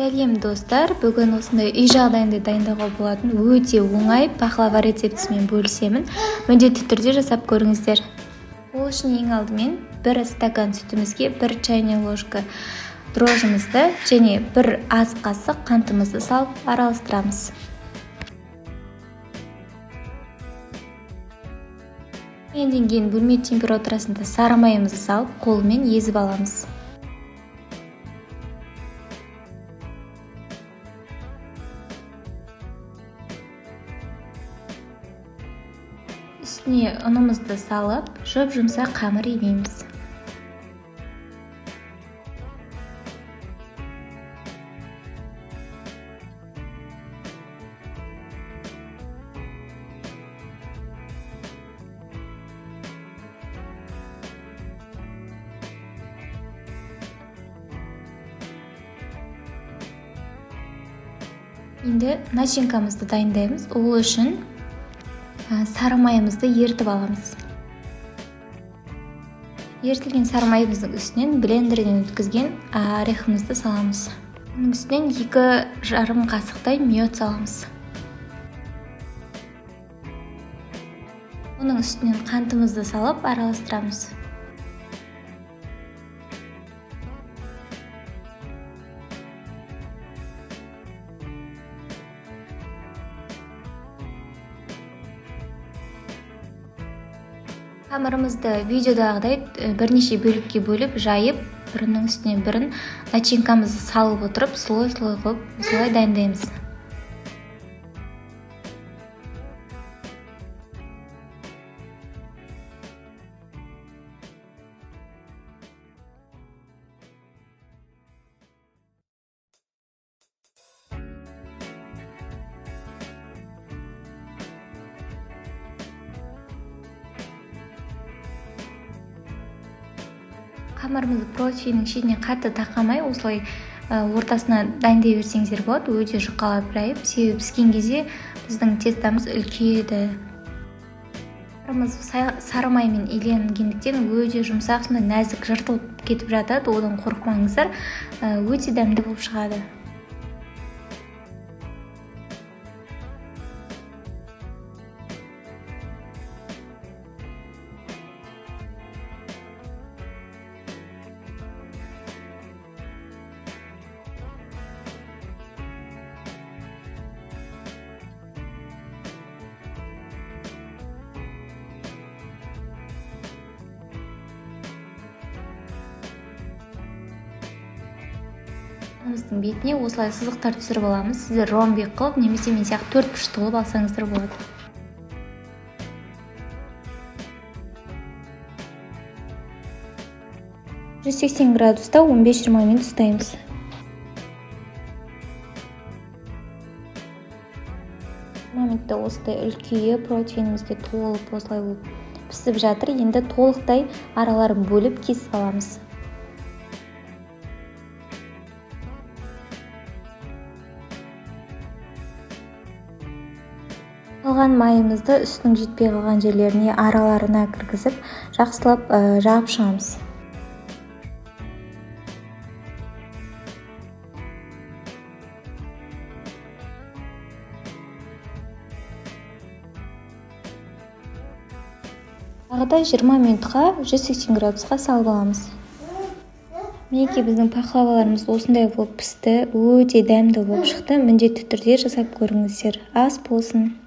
Сәлем достар, бүгін осындай үй жағдайында дайындауға болатын өте оңай пахлава рецептісімен бөлісемін. Міндетті түрде жасап көріңіздер. Ол үшін ең алдымен 1 стакан сүтімізге 1 чайная ложка дрожжымызды және 1 ас қасық қантымызды салып араластырамыз. Endен кейін бөлме температурасында сары майымызды салып қолмен езіп аламыз. Үстіне ұнымызды салып, жұп-жұмсақ қамыр илейміз. Енді начинкамызды дайындаймыз. Ол үшін сары майымызды ертіп аламыз. Ертілген сары майымыздың үстінен блендерден өткізген орехымызды саламыз. Оның үстінен 2,5 қасықтай мед саламыз. Оның үстінен қантымызды салып араластырамыз. Қамырымызды видеодағыдай бірнеше бөлікке бөліп, жайып, бірінің үстіне бірін начинкамызды салып отырып, слой-слой қылып, солай дайындаймыз. Қамырымызды противенің шетіне қатты тақамай, осылай ортасына дайындай берсеңіздер болады, өте жұқалап жайып, себебі піскен кезде біздің тестамыз үлкейеді. Қамырымыз сары маймен иленгендіктен өте жұмсақ, нәзік жыртылып кетіп жатады, одан қорықпаңыздар, өте дәмді болып шығады. Қамырымыздың бетіне осылай сызықтар түсіріп аламыз. Сіздер ромбик қылып, немесе мен сияқты 4 бұрышты қылып алсаңыздар болады. градуста 15-20 минут ұстаймыз. Моментте осылай үлкейіп, протеинімізге толып, осылай болып пісіп жатыр. Енді толықтай араларын бөліп кесіп аламыз. Қалған майымызды үстінің жетпей қалған жерлеріне араларына кіргізіп, жақсылап жағып шығамыз. Тағы да 20 минутқа 180 градусқа салып аламыз. Мінекей біздің пахлаваларымыз осындай болып пісті, өте дәмді болып шықты. Міндетті түрде жасап көріңіздер. Ас болсын.